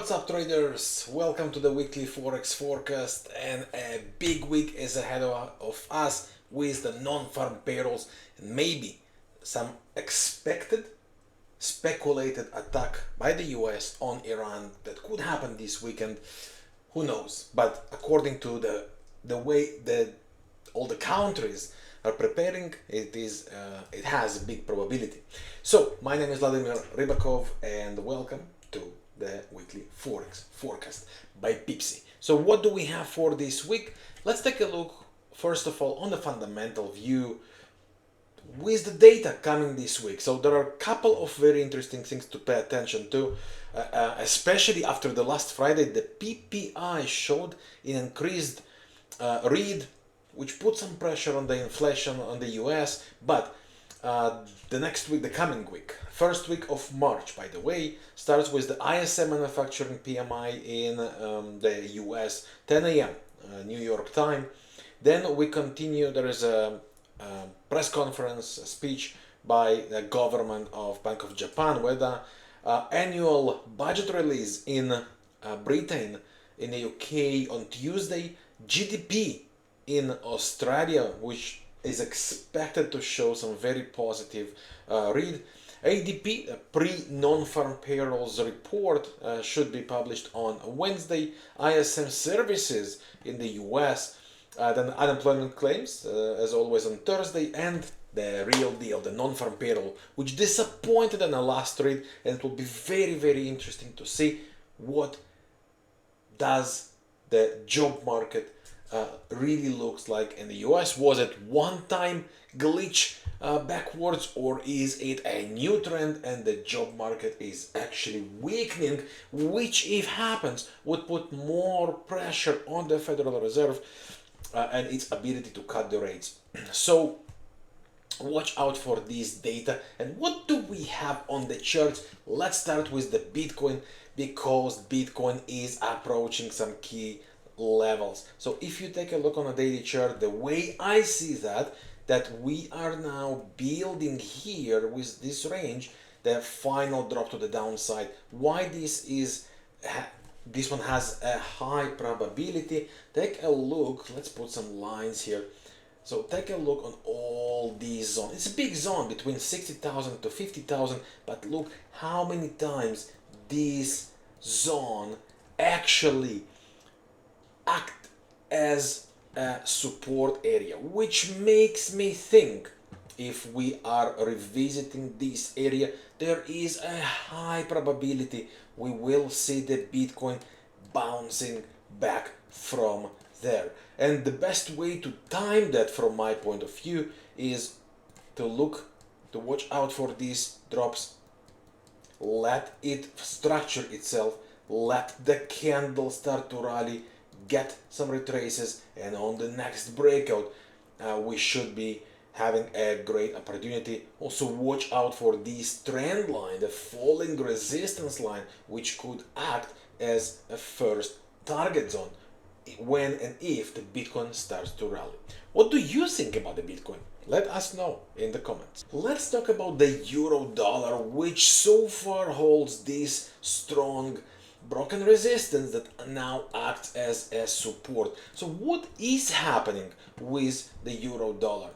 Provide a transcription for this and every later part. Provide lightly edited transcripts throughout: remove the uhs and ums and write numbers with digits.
What's up, traders? Welcome to the weekly Forex forecast, and a big week is ahead of us with the non-farm payrolls and maybe some expected, speculated attack by the US on Iran that could happen this weekend. Who knows? But according to the way that all the countries are preparing, it has a big probability. So my name is Vladimir Rybakov, and welcome to the weekly Forex forecast by Pipcy. So what do we have for this week? Let's take a look first of all on the fundamental view with the data coming this week. So there are a couple of very interesting things to pay attention to, especially after the last Friday. The PPI showed an increased read, which put some pressure on the inflation on the US, but the next week, the coming week, first week of March, by the way, starts with the ISM manufacturing PMI in the US, 10 a.m. New York time. Then we continue. There is a press conference, a speech by the government of Bank of Japan, where the annual budget release in Britain, in the UK on Tuesday, GDP in Australia, which is expected to show some very positive read. ADP, a pre-non-farm payrolls report, should be published on Wednesday. ISM services in the US, then unemployment claims, as always, on Thursday, and the real deal, the non-farm payroll, which disappointed in the last read, and it will be very, very interesting to see what does the job market really looks like in the US. Was it one-time glitch backwards, or is it a new trend and the job market is actually weakening, which, if happens, would put more pressure on the Federal Reserve and its ability to cut the rates. So watch out for this data. And what do we have on the charts? Let's start with the Bitcoin, because Bitcoin is approaching some key levels. So if you take a look on a daily chart, the way I see that we are now building here with this range, the final drop to the downside. Why this one has a high probability? Take a look. Let's put some lines here. So take a look on all these zones. It's a big zone between 60,000 to 50,000, but look how many times this zone actually act as a support area, which makes me think if we are revisiting this area, there is a high probability we will see the Bitcoin bouncing back from there. And the best way to time that, from my point of view, is to watch out for these drops, let it structure itself, let the candle start to rally, get some retraces, and on the next breakout we should be having a great opportunity. Also watch out for this trend line, the falling resistance line, which could act as a first target zone when and if the Bitcoin starts to rally. What do you think about the Bitcoin? Let us know in the comments. Let's talk about the euro dollar, which so far holds this strong broken resistance that now acts as a support. So what is happening with the euro dollar?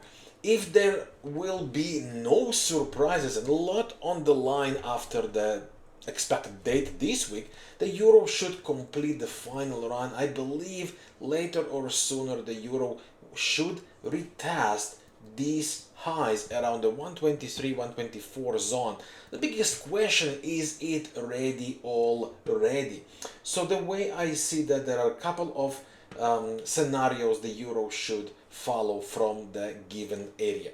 If there will be no surprises and a lot on the line after the expected date this week, the euro should complete the final run. I believe later or sooner the euro should retest these highs around the 123, 124 zone. The biggest question is it ready already? So the way I see that, there are a couple of scenarios the euro should follow from the given area.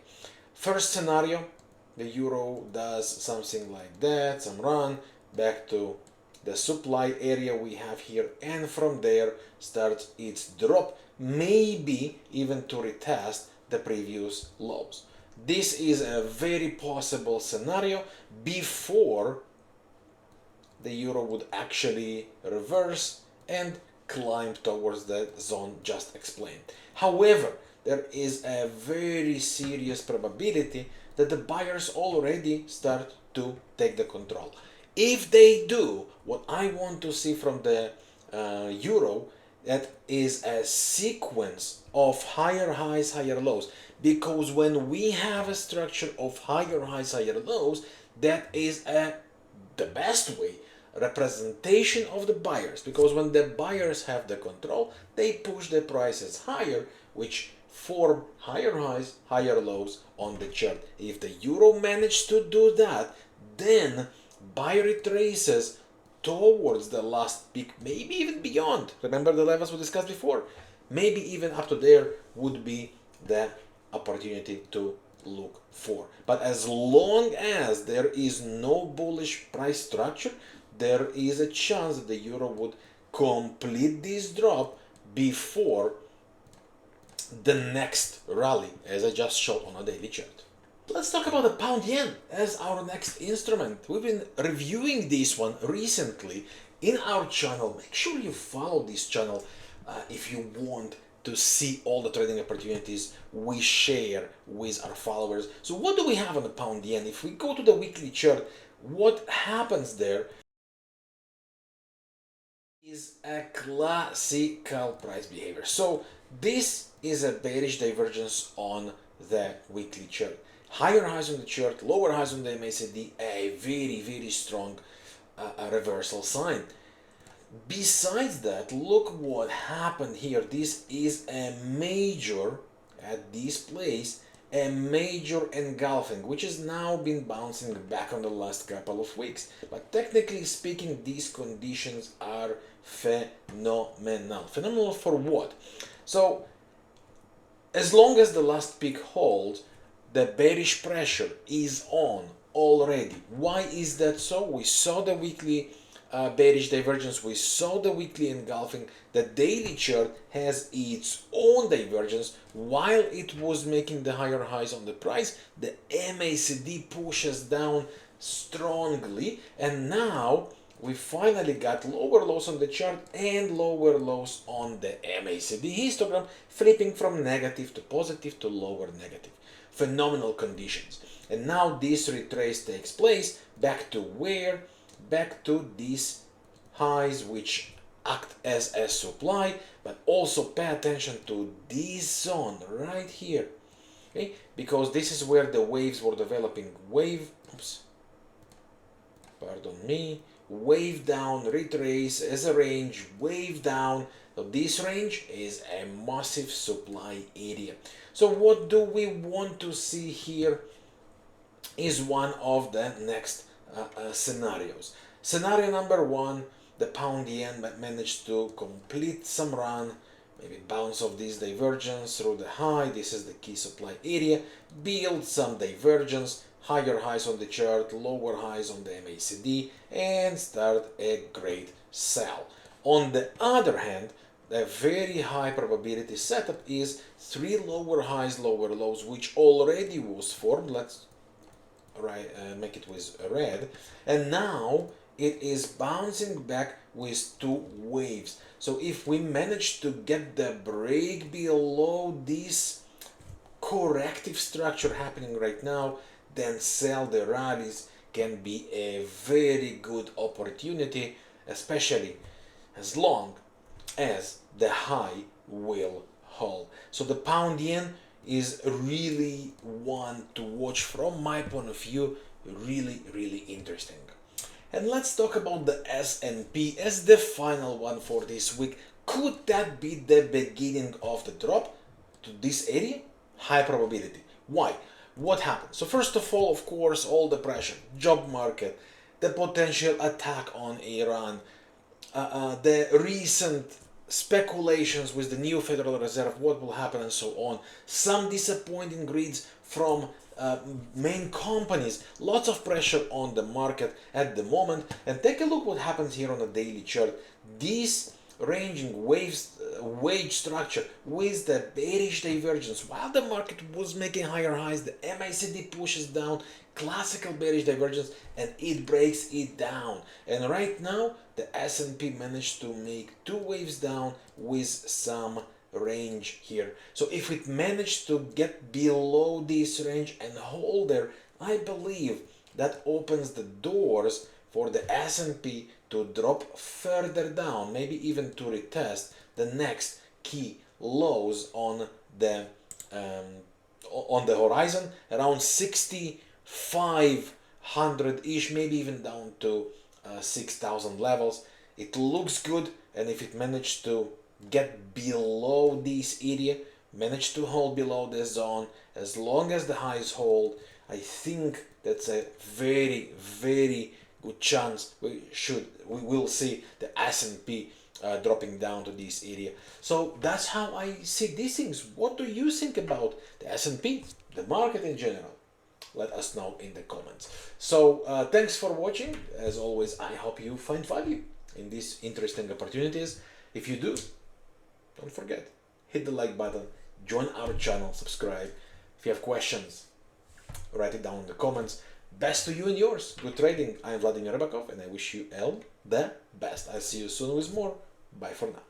First scenario, the euro does something like that, some run back to the supply area we have here, and from there starts its drop, maybe even to retest the previous lows. This is a very possible scenario before the euro would actually reverse and climb towards the zone just explained. However, there is a very serious probability that the buyers already start to take the control. If they do, what I want to see from the euro, that is a sequence of higher highs, higher lows. Because when we have a structure of higher highs, higher lows, that is the best way representation of the buyers, because when the buyers have the control, they push the prices higher, which form higher highs, higher lows on the chart. If the euro managed to do that, then buy retraces towards the last peak, maybe even beyond. Remember the levels we discussed before? Maybe even up to there would be the opportunity to look for. But as long as there is no bullish price structure, there is a chance that the euro would complete this drop before the next rally, as I just showed on a daily chart. Let's talk about the pound yen as our next instrument. We've been reviewing this one recently in our channel. Make sure you follow this channel if you want to see all the trading opportunities we share with our followers. So what do we have on the pound yen? If we go to the weekly chart, what happens there is a classical price behavior. So this is a bearish divergence on the weekly chart. Higher highs on the chart, lower highs on the MACD, a very strong reversal sign. Besides that, look what happened here. This is a major, at this place, a major engulfing, which has now been bouncing back on the last couple of weeks. But technically speaking, these conditions are phenomenal. Phenomenal for what? So, as long as the last peak holds, the bearish pressure is on already. Why is that so? We saw the weekly bearish divergence, we saw the weekly engulfing. The daily chart has its own divergence. While it was making the higher highs on the price, the MACD pushes down strongly, and now we finally got lower lows on the chart and lower lows on the MACD histogram, flipping from negative to positive to lower negative. Phenomenal conditions. And now this retrace takes place back to where? Back to these highs, which act as a supply, but also pay attention to this zone right here. Okay? Because this is where the waves were developing. Wave down, retrace as a range, wave down. So this range is a massive supply area. So what do we want to see here is one of the next scenarios. Scenario number one, the pound yen managed to complete some run, maybe bounce off this divergence through the high. This is the key supply area. Build some divergence, higher highs on the chart, lower highs on the MACD, and start a great sell. On the other hand, the very high probability setup is 3 lower highs, lower lows, which already was formed. Let's make it with red, and now it is bouncing back with 2 waves. So if we manage to get the break below this corrective structure happening right now, then sell the rallies can be a very good opportunity, especially as long as the high will hold. So the pound yen is really one to watch from my point of view. Really interesting. And let's talk about the S&P as the final one for this week. Could that be the beginning of the drop to this area? High probability. Why? What happened? So first of all, of course, all the pressure, job market, the potential attack on Iran, the recent speculations with the new Federal Reserve, what will happen and so on. Some disappointing reads from main companies. Lots of pressure on the market at the moment. And take a look what happens here on the daily chart. This ranging wage structure with the bearish divergence. While the market was making higher highs, the MACD pushes down, classical bearish divergence, and it breaks it down. And right now, the S&P managed to make 2 waves down with some range here. So if it managed to get below this range and hold there, I believe that opens the doors for the S&P to drop further down, maybe even to retest the next key lows on the horizon, around 6,500-ish, maybe even down to 6,000 levels. It looks good, and if it managed to get below this area, managed to hold below this zone, as long as the highs hold, I think that's a very, very good chance we will see the S&P dropping down to this area. So that's how I see these things. What do you think about the S&P, the market in general? Let us know in the comments. So thanks for watching. As always, I hope you find value in these interesting opportunities. If you do, don't forget, hit the like button, join our channel, subscribe. If you have questions, write it down in the comments. Best to you and yours. Good trading. I'm Vladimir Rybakov, and I wish you all the best. I'll see you soon with more. Bye for now.